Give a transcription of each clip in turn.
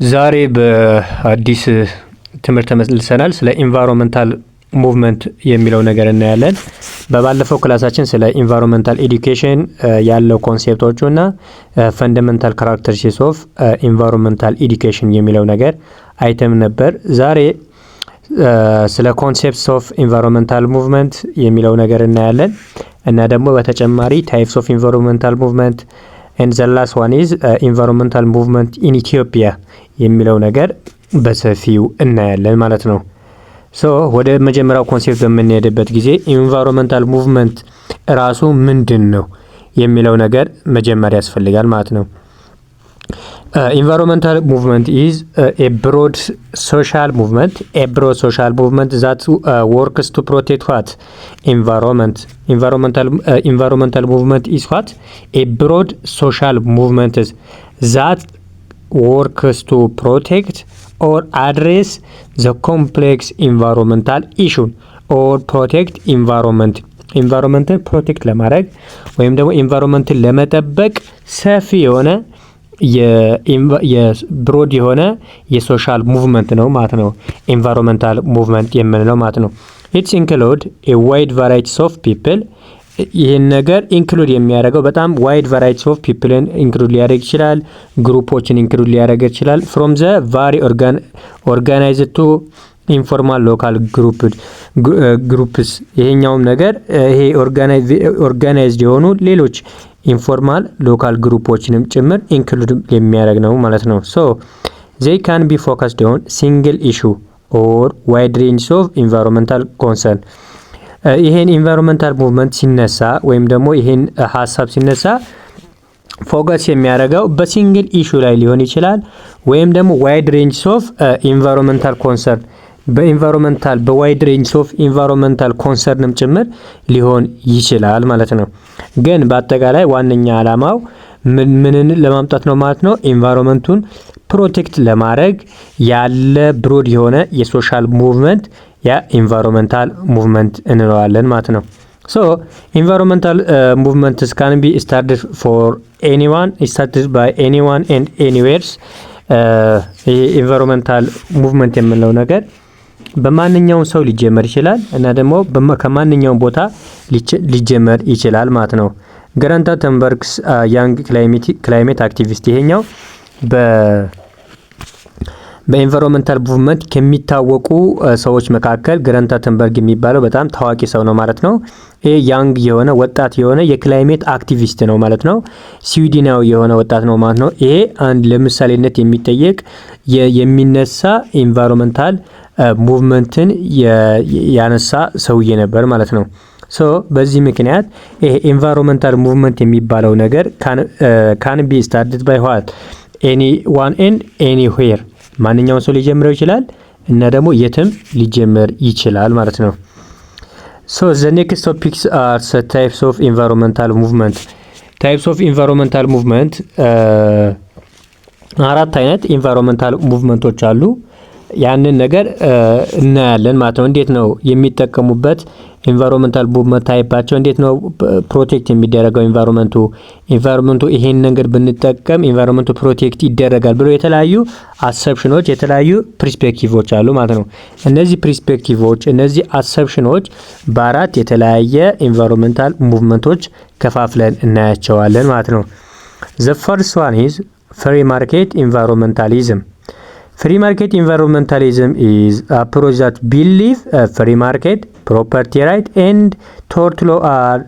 ዛሬ በአዲስ ትምህርት ተመልሰናል። ስለ ኢንቫይሮንመንታል ሙቭመንት የሚለው ነገር እናያለን። በባለፈው ክላሳችን ስለ ኢንቫይሮንመንታል ኤዱኬሽን ያለው ኮንሴፕቶቹና ፈንዳሜንታል ካራክተሪስቲክስ ኦፍ ኢንቫይሮንመንታል ኤዱኬሽን የሚለው ነገር አይተም ነበር። ዛሬ ስለ ኮንሴፕትስ ኦፍ ኢንቫይሮንመንታል ሙቭመንት የሚለው ነገር እናያለን እና ደግሞ በተጨማሪ ታይፕስ ኦፍ ኢንቫይሮንመንታል ሙቭመንት and the last one is environmental movement in Ethiopia የሚለው ነገር በሰፊው እናያለን ማለት ነው። ሶ ወደ መጀመሪያው ኮንሴፕት በምንሄድበት ጊዜ ኢንቫይሮንመንታል ሙቭመንት ራሱ ምንድነው የሚለው ነገር መጀመሪያ ያስፈልጋል ማለት ነው። Environmental movement is a broad social movement that works to protect what? Environment. Environmental movement is what? A broad social movement that works to protect or address the complex environmental issue or protect environment. Environmental protect ለማድረግ ወይም ደግሞ environmental ለመጠበቅ ሰፊ የሆነ የብሮድ የሆነ የሶሻል ሙቭመንት ነው ማለት ነው። ኢንቫይሮንመንታል ሙቭመንት የምንለው ማለት ነው። ኢትስ ኢንክሉድ ኤ ዋይድ ቫራይቲስ ኦፍ ፒፕል። ይህን ነገር ኢንክሉድ የሚያደርገው በጣም ዋይድ ቫራይቲስ ኦፍ ፒፕልን ኢንክሉድ ሊያደርግ ይችላል። ግሩፖችን ኢንክሉድ ሊያደርግ ይችላል። ፍሮም ዘ ቫሪ ኦርጋናይዝድ ቱ ኢንፎርማል ሎካል ግሩፕስ። ይሄኛውም ነገር ይሄ ኦርጋናይዝድ የሆኑ ሌሎች ኢንፎርማል ሎካል ግሩፖችንም ጭምር ኢንክሉድ የሚያደርግ ነው ማለት ነው። ሶ they can be focused on single issue or wide range of environmental concern። ይሄን ኢንቫይሮንመንታል ሙቭመንት ሲነሳ ወይም ደግሞ ይሄን ሀሳብ ሲነሳ ፎከስ የሚያደርገው በሲንግል ኢሹ ላይ ሊሆን ይችላል ወይም ደግሞ ዋይድ ሬንጅ ኦፍ ኢንቫይሮንመንታል ኮንሰርን በዋይድ ሬንጅ ኦፍ ኢንቫይሮንመንታል ኮንሰርንም ጭምር ሊሆን ይችላል ማለት ነው። ግን በአጠቃላይ ዋነኛ ዓላማው ምንን ለማምጣት ነው ማለት ነው? ኢንቫይሮንመንቱን ፕሮቴክት ለማድረግ ያለ ብሮድ የሆነ የሶሻል ሙቭመንት ያ ኢንቫይሮንመንታል ሙቭመንት እንለዋለን ማለት ነው። ሶ ኢንቫይሮንመንታል ሙቭመንትስ ካን ቢ ስታርትድ ባይ ኤኒዋን ኤንድ ኤኒዌርስ። ኢንቫይሮንመንታል ሙቭመንት የምንለው ነገር በማንኛውም ሰው ሊጀመር ይችላል እና ደግሞ ከማንኛውም ቦታ ሊጀመር ይችላል ማለት ነው። ግራታ ተንበርግስ ያንግ ክላይሜት አክቲቪስት። ይሄኛው በኢንቫይሮንመንታል ሙቭመንት ከሚታወቁ ሰዎች መካከል ግራታ ተንበርግ የሚባለው በጣም ታዋቂ ሰው ነው ማለት ነው። ይሄ ያንግ የሆነ ወጣት የሆነ የክላይሜት አክቲቪስት ነው ማለት ነው። ስዊድናዊ የሆነ ወጣት ነው ማለት ነው። ይሄ አንድ ለምሳሌነት የሚጠየቅ የሚነሳ ኢንቫይሮንመንታል ሙቭመንትን ያነሳ ሰውዬ ነበር ማለት ነው። ሶ በዚህ ምክንያት ይሄ ኢንቫይሮንመንታል ሙቭመንት የሚባለው ነገር ካን ቢ ስታርትድ ባይ ዋት ኤኒዋን ኤንድ ኤኒዌር። ማንኛውም ሰው ሊጀምረው ይችላል እና ደግሞ የትም ሊጀምር ይችላል ማለት ነው። ሶ ዘ ኔክስት ቶፒክስ አር ታይፕስ ኦፍ ኢንቫይሮንመንታል ሙቭመንት። ታይፕስ ኦፍ ኢንቫይሮንመንታል ሙቭመንት አራት አይነት ኢንቫይሮንመንታል ሙቭመንቶች አሉ። ያንን ነገር እናያለን ማለት ነው። እንዴት ነው የሚጠቀሙበት ኢንቫይሮንመንታል ሙቭመንት ታይፓቸው፣ እንዴት ነው ፕሮቴክት የሚደረገው ኢንቫይሮንመንቱ ይሄን ነገር ብንጠቀም ኢንቫይሮንመንቱ ፕሮቴክት ይደረጋል ብሎ የተለያዩ አሰፕሽኖች የተለያዩ ፐርስፔክቲቮች አሉ ማለት ነው። እነዚህ ፐርስፔክቲቮች እነዚህ አሰፕሽኖች በአራት የተለያየ ኢንቫይሮንመንታል ሙቭመንቶች ከፋፍለን እናያቸዋለን ማለት ነው። the first one is free market environmentalism. Free market environmentalism is approach that believe free market, property right and tort law are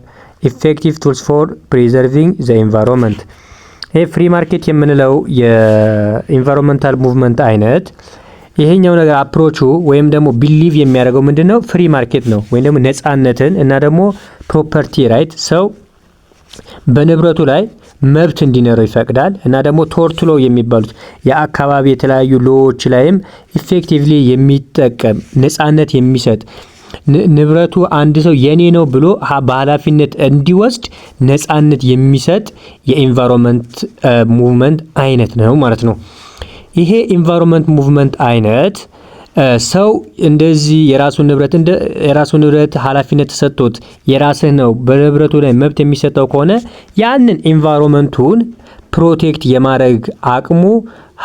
effective tools for preserving the environment. ይሄ ፍሪ ማርኬት የምንለው የኢንቫይሮንመንታል ሙቭመንት አይነት ይሄኛው ነገር አፕሮቹ ወይም ደግሞ ቢሊቭ የሚያደርገው ምንድነው? ፍሪ ማርኬት ነው ወይም ደግሞ ነፃነትን እና ደግሞ ፕሮፐርቲ ራይት ሰው በንብረቱ ላይ መብት እንዲኖረው ይፈቅዳል እና ደግሞ ቶርትሎ የሚባሉት የአካባቢ የተለያዩ ሎዎች ላይም ኢፌክቲቭሊ የሚጠቀም ነፃነት የሚሰጥ ንብረቱ አንድ ሰው የኔ ነው ብሎ በኃላፊነት እንዲወስድ ነፃነት የሚሰጥ የኢንቫይሮንመንት ሙቭመንት አይነት ነው ማለት ነው። ይሄ ኢንቫይሮንመንት ሙቭመንት አይነት ሰው እንደዚህ የራሱ ንብረት ኃላፊነት ተሰጥቶት የራስህ ነው በንብረቱ ላይ መብት የሚሰጠው ከሆነ ያንን ኢንቫይሮንመንቱን ፕሮቴክት የማድረግ አቅሙ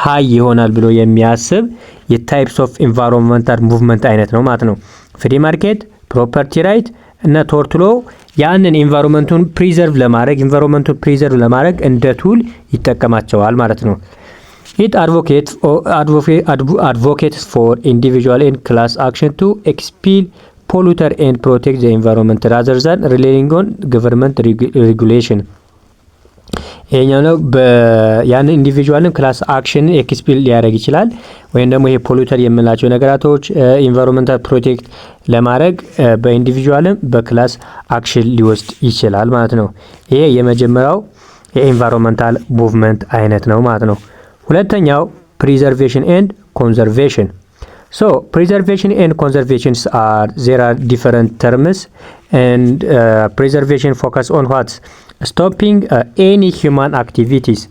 ሃይ ይሆናል ብሎ የሚያስብ የታይፕስ ኦፍ ኢንቫይሮንመንታል ሙቭመንት አይነት ነው ማለት ነው። ፍሪ ማርኬት፣ ፕሮፐርቲ ራይት እና ቶርት ሎው ያንን ኢንቫይሮንመንቱን ፕሪዘርቭ ለማድረግ እንደ ቱል ይጠቀማቸዋል ማለት ነው። It advocates for individual and class action to expel polluter and protect the environment rather than relying on government regulation. ይሄኛው ነው ያን ኢንዲቪጁዋልን ክላስ አክሽን ኤክስፒል ሊያደርግ ይችላል ወይም ደግሞ ይሄ ፖሉተር የምንላቸው ነገራቶች ኢንቫይሮንመንታል ፕሮቴክት ለማድረግ በኢንዲቪጁዋልም በክላስ አክሽን ሊወስድ ይችላል ማለት ነው። ይሄ የመጀመሪያው የኢንቫይሮንመንታል ሙቭመንት አይነት ነው ማለት ነው። ሁለተኛው preservation and conservation. So preservation and conservations there are different terms, and preservation focus on what? Stopping any human activities,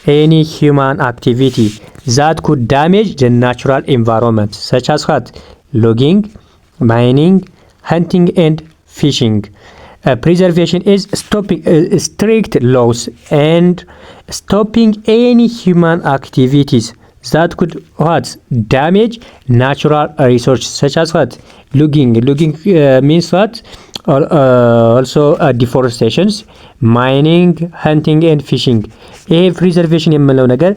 any human activity that could damage the natural environment, such as what? Logging, mining, hunting and fishing. Preservation is stopping strict laws and stopping any human activities that could what? Damage natural resources, such as what? Logging means what? Also deforestations, mining, hunting and fishing. ይሄ ፕሪዘርቬሽን የምንለው ነገር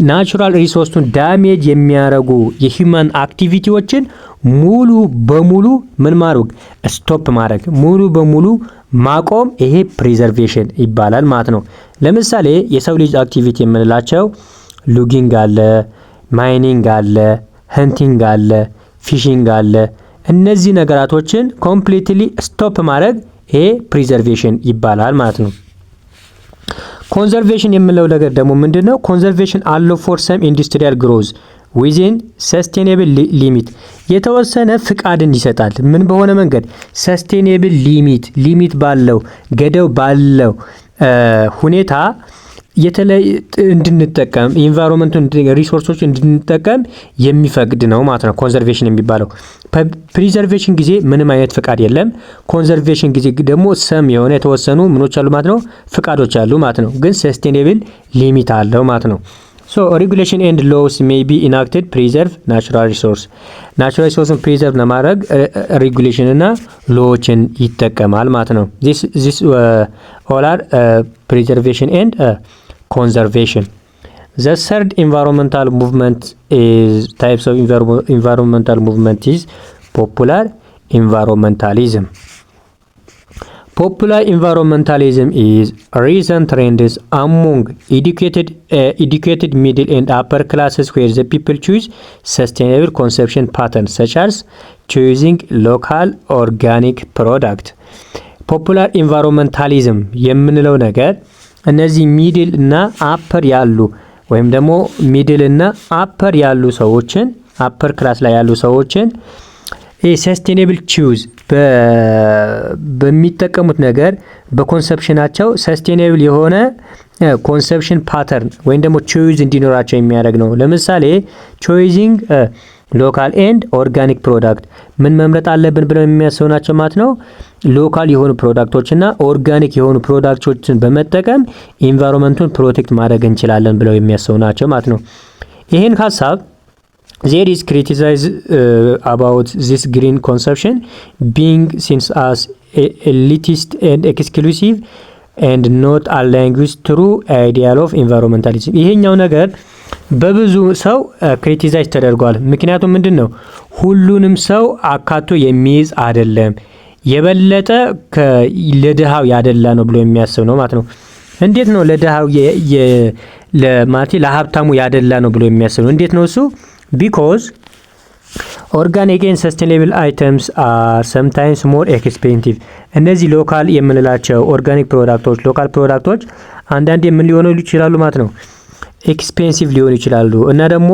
ናቹራል ሪሶርሱን ዳሜጅ የሚያደርጉ የሂውማን አክቲቪቲዎችን ሙሉ በሙሉ ምን ማድረግ? ስቶፕ ማድረግ፣ ሙሉ በሙሉ ማቆም። ይሄ ፕሪዘርቬሽን ይባላል ማለት ነው። ለምሳሌ የሰው ልጅ አክቲቪቲ የምንላቸው ሎጊንግ አለ፣ ማይኒንግ አለ፣ hunting አለ፣ ፊሽንግ አለ። እነዚህ ነገራቶችን ኮምፕሊትሊ ስቶፕ ማድረግ ይሄ ፕሪዘርቬሽን ይባላል ማለት ነው። ኮንዘርቬሽን የምንለው ነገር ደግሞ ምንድነው? ኮንዘርቬሽን አለው ፎር ሰም ኢንዱስትሪያል ግሮዝ ዊዚን ሰስቴኔብል ሊሚት፣ የተወሰነ ፍቃድን ይሰጣል። ምን በሆነ መንገድ? ሰስቴኔብል ሊሚት ባለው ገደብ ባለው ሁኔታ እንድንጠቀም ኢንቫይሮንመንቱን ሪሶርሶች እንድንጠቀም የሚፈቅድ ነው ማለት ነው ኮንዘርቬሽን የሚባለው። ፕሪዘርቬሽን ጊዜ ምንም አይነት ፍቃድ የለም። ኮንዘርቬሽን ጊዜ ደግሞ ሰም የሆነ የተወሰኑ ምኖች አሉ ማለት ነው፣ ፍቃዶች አሉ ማለት ነው። ግን ሰስቴኔብል ሊሚት አለው ማለት ነው። So regulation and laws may be enacted preserve natural resourceን preserve ለማድረግ regulation እና lawዎችን ይጠቀማል ማለት ነው። This all are preservation and conservation. The third environmental movement is types of environmental movement is popular environmentalism. Popular environmentalism is recent trends among educated middle and upper classes where the people choose sustainable consumption patterns such as choosing local organic product. Popular environmentalism የምንለው ነገር እነዚህ ሚድል እና አፐር ያሉ ወይም ደግሞ ሚድል እና አፐር ያሉ ሰዎችን አፐር ክላስ ላይ ያሉ ሰዎችን ሰስቴኔብል ቹዝ በሚጠቀሙት ነገር በኮንሰፕሽናቸው ሰስቴኔብል የሆነ ኮንሰፕሽን ፓተርን ወይም ደግሞ ቾይዝ እንዲኖራቸው የሚያደርግ ነው። ለምሳሌ ቾይዚንግ ሎካል ኤንድ ኦርጋኒክ ፕሮዳክት ምን መምረጥ አለብን ብለው የሚያስቡ ናቸው ማለት ነው። ሎካል የሆኑ ፕሮዳክቶችና ኦርጋኒክ የሆኑ ፕሮዳክቶችን በመጠቀም ኢንቫይሮንመንቱን ፕሮቴክት ማድረግ እንችላለን ብለው የሚያስቡ ናቸው ማለት ነው። ይህን ሀሳብ there is criticized about this green consumption being seen as elitist and exclusive and not aligned with true ideal of environmentalism. ይሄኛው ነገር በብዙ ሰው ክሪቲሳይዝ ተደርጓል። ምክንያቱም ምንድነው? ሁሉንም ሰው አካቶ የሚይዝ አይደለም፣ የበለጠ ለድሃው ያደላ ነው ብሎ የሚያስብ ነው ማለት ነው። እንዴት ነው ለድሃው ለሀብታሙ ያደላ ነው ብሎ የሚያስብ ነው? እንዴት ነው እሱ? Because organic and sustainable items are sometimes more expensive. እነዚህ ሎካል የምንላቸው ኦርጋኒክ ፕሮዳክቶች ሎካል ፕሮዳክቶች አንዳንዴ ምን ሊሆኑ ይችላሉ ማለት ነው? ኤክስፔንሲቭ ሊሆኑ ይችላሉ። እና ደግሞ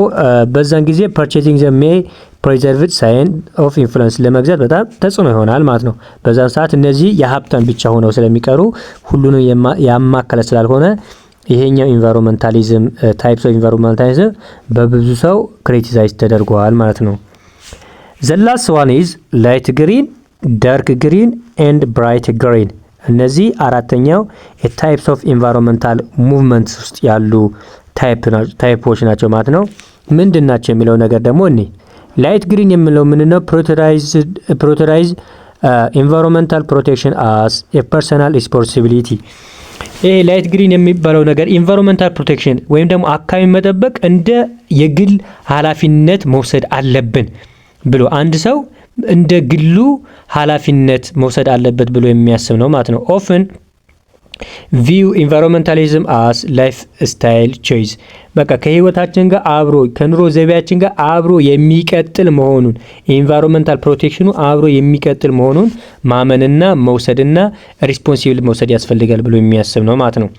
በዛን ጊዜ purchasing them may preserve sign of influence ለመግዛት በጣም ተጽዕኖ ይሆናል ማለት ነው። በዛን ሰዓት እነዚህ የሀብታም ብቻ ሆነው ስለሚቀሩ ሁሉንም ያማከለ ስላልሆነ ይሄኛው ኢንቫይሮንመንታሊዝም ታይፕስ ኦፍ ኢንቫይሮንመንታሊዝም በብዙ ሰው ክሪቲሳይዝ ተደርጓል ማለት ነው። the last one is light green, dark green and bright green. እነዚህ አራተኛው ታይፕስ ኦፍ ኢንቫይሮንመንታል ሙቭመንትስ ውስጥ ያሉ ታይፖች ናቸው ማለት ነው። ምንድን ናቸው የሚለው ነገር ደግሞ እኔ ላይት ግሪን የምንለው ምንድነው? ፕሪዮሪታይዝ ኢንቫይሮንመንታል ፕሮቴክሽን አስ ኤ ፐርሰናል ሪስፖንሲቢሊቲ። ይሄ ላይት ግሪን የሚባለው ነገር ኢንቫይሮንመንታል ፕሮቴክሽን ወይም ደግሞ አካባቢ መጠበቅ እንደ የግል ኃላፊነት መውሰድ አለብን ብሎ አንድ ሰው እንደ ግሉ ኃላፊነት መውሰድ አለበት ብሎ የሚያስብ ነው ማለት ነው። ኦፍን ቪው ኢንቫይሮንመንታሊዝም አስ ላይፍ ስታይል ቾይስ፣ በቃ ከህይወታችን ጋር አብሮ ከኑሮ ዘይቤያችን ጋር አብሮ የሚቀጥል መሆኑን ኢንቫይሮንመንታል ፕሮቴክሽኑ አብሮ የሚቀጥል መሆኑን ማመንና መውሰድና ሪስፖንሲብል መውሰድ ያስፈልጋል ብሎ የሚያስብ ነው ማለት ነው።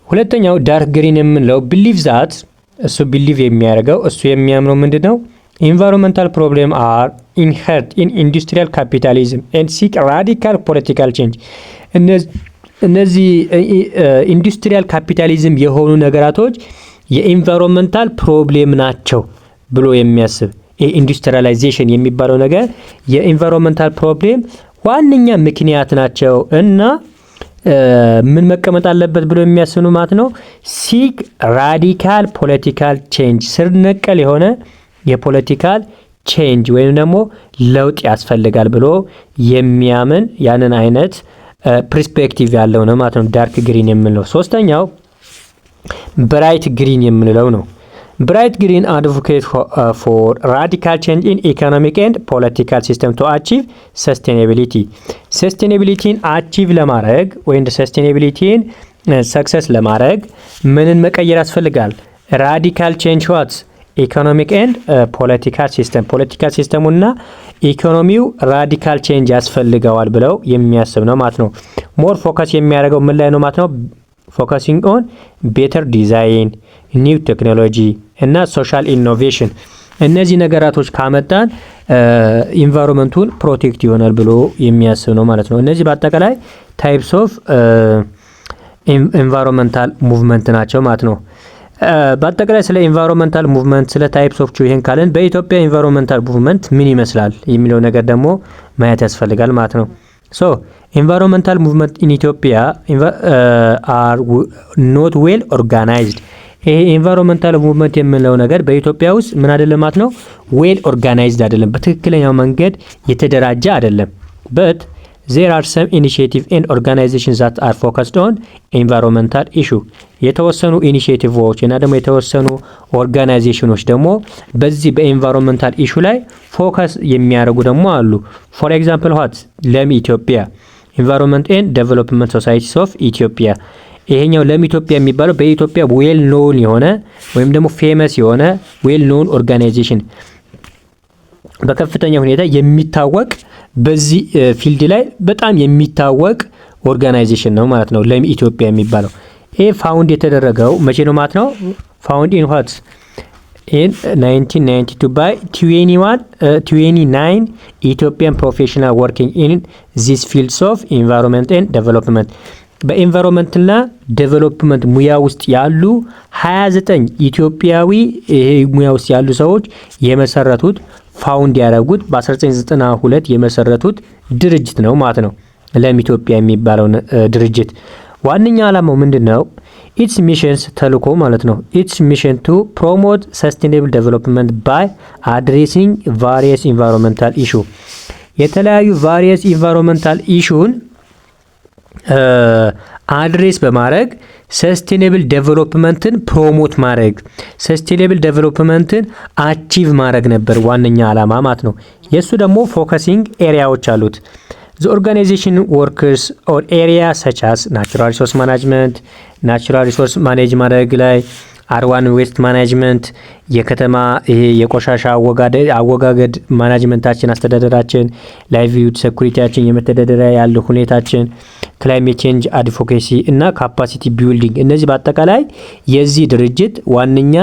ሁለተኛው ዳርክ ግሪን የምንለው ቢሊቭ ዛት፣ እሱ ቢሊቭ የሚያደርገው እሱ የሚያምነው ምንድነው? ኢንቫይሮንመንታል ፕሮብሌም አር ኢንሄርት ኢን ኢንዱስትሪያል ካፒታሊዝም ኤንድ ሲክ ራዲካል ፖለቲካል ቼንጅ። እነዚህ ኢንዱስትሪያል ካፒታሊዝም የሆኑ ነገራቶች የኢንቫይሮንመንታል ፕሮብሌም ናቸው ብሎ የሚያስብ ኢንዱስትሪያላይዜሽን የሚባለው ነገር የኢንቫይሮንመንታል ፕሮብሌም ዋነኛ ምክንያት ናቸው እና ምን መቀመጥ አለበት ብሎ የሚያስብ ነው ማለት ነው። ሲክ ራዲካል ፖለቲካል ቼንጅ፣ ስር ነቀል የሆነ የፖለቲካል ቼንጅ ወይም ደግሞ ለውጥ ያስፈልጋል ብሎ የሚያምን ያንን አይነት ፐርስፔክቲቭ ያለው ነው ማለት ነው ዳርክ ግሪን የምንለው። ሶስተኛው ብራይት ግሪን የምንለው ነው። ብራይት ግሪን አድቮኬት ፎር ራዲካል ቼንጅ ኢን ኢኮኖሚክ ኤንድ ፖለቲካል ሲስተም ቱ አቺቭ ሰስቴናቢሊቲ። ሰስቴናቢሊቲን አቺቭ ለማድረግ ወይም ሰስቴናቢሊቲን ሰክሰስ ለማድረግ ምንን መቀየር ያስፈልጋል? ራዲካል ቼንጅ ዋት ኢኮኖሚክ ኤንድ ፖለቲካል ሲስተም፣ ፖለቲካል ሲስተሙና ኢኮኖሚው ራዲካል ቼንጅ ያስፈልገዋል ብለው የሚያስብ ነው ማለት ነው። ሞር ፎከስ የሚያደርገው ምን ላይ ነው ማለት ነው? ፎከሲንግ ኦን ቤተር ዲዛይን፣ ኒው ቴክኖሎጂ እና ሶሻል ኢኖቬሽን። እነዚህ ነገራቶች ካመጣን ኢንቫይሮንመንቱን ፕሮቴክት ይሆናል ብሎ የሚያስብ ነው ማለት ነው። እነዚህ በአጠቃላይ ታይፕስ ኦፍ ኢንቫይሮንመንታል ሙቭመንት ናቸው ማለት ነው። በአጠቃላይ ስለ ኢንቫይሮንመንታል ሙቭመንት ስለ ታይፕስ ኦፍ ይሄን ካለን በኢትዮጵያ ኢንቫይሮንመንታል ሙቭመንት ምን ይመስላል የሚለው ነገር ደግሞ ማየት ያስፈልጋል ማለት ነው። ሶ ኢንቫይሮንመንታል ሙቭመንት ኢን ኢትዮጵያ አር ኖት ዌል ኦርጋናይዝድ። ይሄ ኢንቫይሮንመንታል ሙቭመንት የምንለው ነገር በኢትዮጵያ ውስጥ ምን አይደለም ማለት ነው? ዌል ኦርጋናይዝድ አይደለም፣ በትክክለኛው መንገድ የተደራጀ አይደለም። በት there are some initiative and organizations that are focused on environmental issue። የተወሰኑ ኢኒሺዬቲቮች እና ደግሞ የተወሰኑ ኦርጋናይዜሽኖች ደግሞ በዚህ በኢንቫይሮንመንታል ኢሹ ላይ ፎከስ የሚያደርጉ ደግሞ አሉ። ፎር ኤግዛምፕል ዋት ለም ኢትዮጵያ ኢንቫይሮንመንት ኤንድ ዴቨሎፕመንት ሶሳይቲስ ኦፍ ኢትዮጵያ። ይሄኛው ለም ኢትዮጵያ የሚባለው በኢትዮጵያ ዌል ኖን የሆነ ወይም ደግሞ ፌመስ የሆነ ዌል ኖን ኦርጋናይዜሽን በከፍተኛ ሁኔታ የሚታወቅ በዚህ ፊልድ ላይ በጣም የሚታወቅ ኦርጋናይዜሽን ነው ማለት ነው ለም ኢትዮጵያ የሚባለው። ይሄ ፋውንድ የተደረገው መቼ ነው ማለት ነው? ፋውንድ ኢን ዋት ኢን 1992 ባይ 29 ኢትዮጵያን ፕሮፌሽናል ወርኪንግ ኢን ዚስ ፊልድስ ኦፍ ኢንቫይሮንመንት ኤንድ ዴቨሎፕመንት። በኢንቫይሮንመንትና ዴቨሎፕመንት ሙያ ውስጥ ያሉ 29 ኢትዮጵያዊ ይሄ ሙያ ውስጥ ያሉ ሰዎች የመሰረቱት ፋውንድ ያደረጉት በ1992 የመሰረቱት ድርጅት ነው ማለት ነው ለም ኢትዮጵያ የሚባለው ድርጅት። ዋነኛ ዓላማው ምንድነው? ኢትስ ሚሽንስ ተልኮ ማለት ነው። ኢትስ ሚሽን ቱ ፕሮሞት ሰስቴኔብል ዴቨሎፕመንት ባይ አድሬሲንግ ቫሪየስ ኢንቫይሮንመንታል ኢሹ። የተለያዩ ቫሪየስ ኢንቫይሮንመንታል ኢሹን አድሬስ በማድረግ ሰስቴኔብል ዴቨሎፕመንትን ፕሮሞት ማድረግ፣ ሰስቴኔብል ዴቨሎፕመንትን አቺቭ ማድረግ ነበር ዋነኛ ዓላማ ማለት ነው። የሱ ደግሞ ፎከሲንግ ኤሪያዎች አሉት። ዘ ኦርጋናይዜሽን ወርክስ ኦን ኤሪያ ሰች አስ ናቹራል ሪሶርስ ማኔጅመንት፣ ናቹራል ሪሶርስ ማኔጅ ማድረግ ላይ አርባን ዌስት ማኔጅመንት፣ የከተማ ይሄ የቆሻሻ አወጋገድ ማኔጅመንታችን፣ አስተዳደራችን፣ ላይቭሊሁድ ሴኩሪቲያችን፣ የመተዳደሪያ ያለው ሁኔታችን፣ ክላይሜት ቼንጅ አድቮኬሲ እና ካፓሲቲ ቢልዲንግ። እነዚህ በአጠቃላይ የዚህ ድርጅት ዋነኛ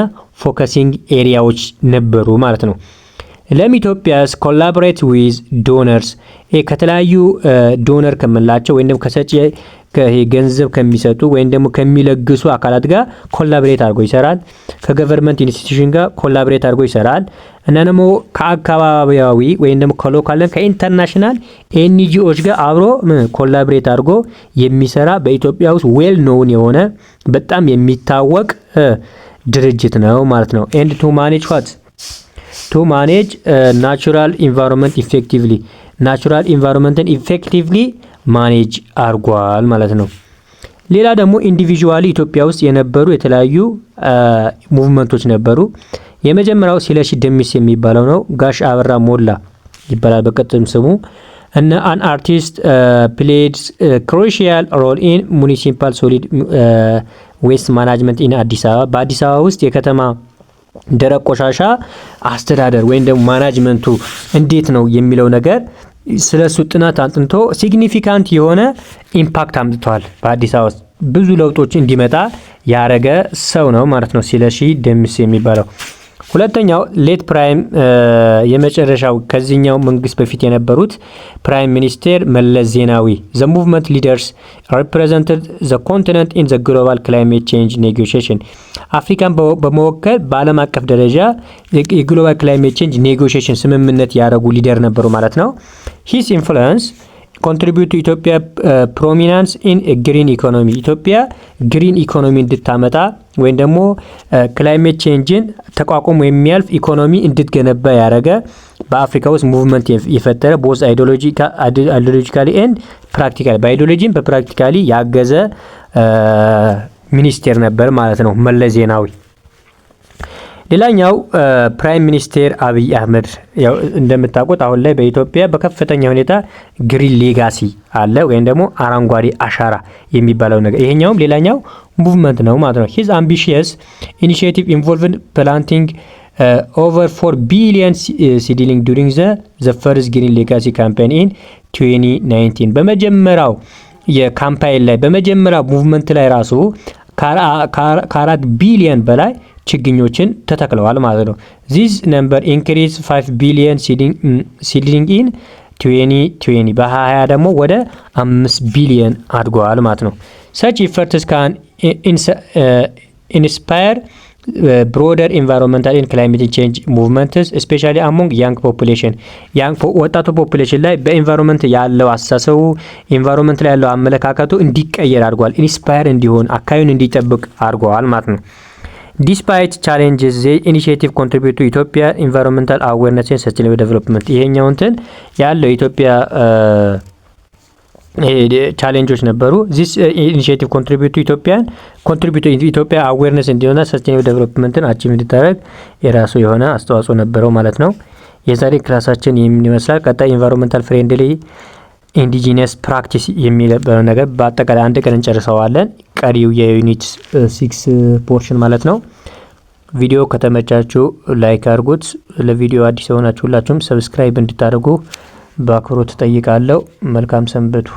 ፎከሲንግ ኤሪያዎች ነበሩ ማለት ነው። ለም ኢትዮጵያስ ኮላቦሬት ዊዝ ዶነርስ ከተለያዩ ዶነር ከምላቸው ወይም ደግሞ ከሰጪ ገንዘብ ከሚሰጡ ወይም ደግሞ ከሚለግሱ አካላት ጋር ኮላቦሬት አድርጎ ይሰራል። ከገቨርንመንት ኢንስቲትዩሽን ጋር ኮላቦሬት አድርጎ ይሰራል እና ደግሞ ከአካባቢያዊ ወይም ደግሞ ከሎካል ከኢንተርናሽናል ኤንጂኦዎች ጋር አብሮ ኮላቦሬት አድርጎ የሚሰራ በኢትዮጵያ ውስጥ ዌል ኖውን የሆነ በጣም የሚታወቅ ድርጅት ነው ማለት ነው። ኤንድ ቱ ማኔጅ ዋት ቱ ማኔጅ ናቹራል ኢንቫይሮንመንት ኢፌክቲቭሊ ናቹራል ኢንቫይሮንመንትን ኢፌክቲቭሊ ማኔጅ አርጓል ማለት ነው። ሌላ ደግሞ ኢንዲቪዥዋሊ ኢትዮጵያ ውስጥ የነበሩ የተለያዩ ሙቭመንቶች ነበሩ። የመጀመሪያው ስለሺ ደሚስ የሚባለው ነው። ጋሽ አበራ ሞላ ይባላል በቀጥም ስሙ እና አን አርቲስት ፕሌድስ ክሩሺያል ሮል ኢን ሙኒሲፓል ሶሊድ ዌስት ማናጅመንት ኢን አዲስ አበባ በአዲስ አበባ ውስጥ የከተማ ደረቅ ቆሻሻ አስተዳደር ወይም ደግሞ ማናጅመንቱ እንዴት ነው የሚለው ነገር ስለሱ ጥናት አጥንቶ ሲግኒፊካንት የሆነ ኢምፓክት አምጥቷል። በአዲስ አበባ ውስጥ ብዙ ለውጦች እንዲመጣ ያረገ ሰው ነው ማለት ነው ስለሺ ደምስ የሚባለው። ሁለተኛው ሌት ፕራይም የመጨረሻው ከዚህኛው መንግስት በፊት የነበሩት ፕራይም ሚኒስቴር መለስ ዜናዊ ዘ ሙቭመንት ሊደርስ ሪፕሬዘንትድ ዘ ኮንቲነንት ኢን ዘ ግሎባል ክላይሜት ቼንጅ ኔጎሽዬሽን አፍሪካን በመወከል በዓለም አቀፍ ደረጃ የግሎባል ክላይሜት ቼንጅ ኔጎሽዬሽን ስምምነት ያደረጉ ሊደር ነበሩ ማለት ነው። ሂስ ኢንፍሉዌንስ ኮንትሪቢዩት ቱ ኢትዮጵያ ፕሮሚናንስ ኢን ግሪን ኢኮኖሚ ኢትዮጵያ ግሪን ኢኮኖሚ እንድታመጣ ወይም ደግሞ ክላይሜት ቼንጅን ተቋቁሞ የሚያልፍ ኢኮኖሚ እንድትገነባ ያደረገ በአፍሪካ ውስጥ ሙቭመንት የፈጠረ ቦዝ አይዲዮሎጂካሊ ኤንድ ፕራክቲካሊ በአይዲዮሎጂም በፕራክቲካሊ ያገዘ ሚኒስቴር ነበር ማለት ነው መለስ ዜናዊ። ሌላኛው ፕራይም ሚኒስቴር አብይ አህመድ ያው እንደምታውቁት አሁን ላይ በኢትዮጵያ በከፍተኛ ሁኔታ ግሪን ሌጋሲ አለ ወይም ደግሞ አረንጓዴ አሻራ የሚባለው ነገር ይሄኛውም ሌላኛው ሙቭመንት ነው ማለት ነው። ሂዝ አምቢሺየስ ኢኒሺዬቲቭ ኢንቮልቭድ ፕላንቲንግ ኦቨር 4 ቢሊዮን ሲድሊንግ ዱሪንግ ዘ ፈርስት ግሪን ሌጋሲ ካምፔን ኢን 2019 በመጀመሪያው የካምፓይን ላይ በመጀመሪያው ሙቭመንት ላይ ራሱ ከ4 ቢሊዮን በላይ ችግኞችን ተተክለዋል ማለት ነው። ዚስ ነምበር ኢንክሪዝ 5 ቢሊዮን ሲድሊንግ ኢን 2020 በ2020 ደግሞ ወደ 5 ቢሊዮን አድጓል ማለት ነው። ሰች ኢፈርትስ ካን ኢንስፓየር ብሮደር ኢንቫይሮንመንታል ኤንድ ክላይሜት ቼንጅ ሙቭመንትስ ስፔሻሊ አሞንግ ያንግ ፖፑሌሽን ወጣቱ ፖፑሌሽን ላይ በኢንቫይሮንመንት ያለው አስተሳሰቡ ኢንቫይሮንመንት ላይ ያለው አመለካከቱ እንዲቀየር አድርጓል። ኢንስፓየር እንዲሆን አካባቢውን እንዲጠብቅ አድርጓል ማለት ነው። Despite challenges, the initiative contribute to Ethiopia environmental awareness and sustainable development. ይሄኛው እንትን ያለው ኢትዮጵያ ቻሌንጆች ነበሩ። this initiative contribute to Ethiopia awareness እንዲሆንና sustainable developmentን አቺቭ እንዲታረግ የራሱ የሆነ አስተዋጽኦ ነበረው ማለት ነው። የዛሬ ክላሳችን የሚመስላል። ቀጣይ environmental friendly ኢንዲጂነስ ፕራክቲስ የሚለው ነገር በአጠቃላይ አንድ ቀን እንጨርሰዋለን። ቀሪው የዩኒት 6 ፖርሽን ማለት ነው። ቪዲዮ ከተመቻችሁ ላይክ አድርጉት። ለቪዲዮ አዲስ የሆናችሁ ሁላችሁም ሰብስክራይብ እንድታደርጉ በአክብሮት እጠይቃለሁ። መልካም ሰንበቱ።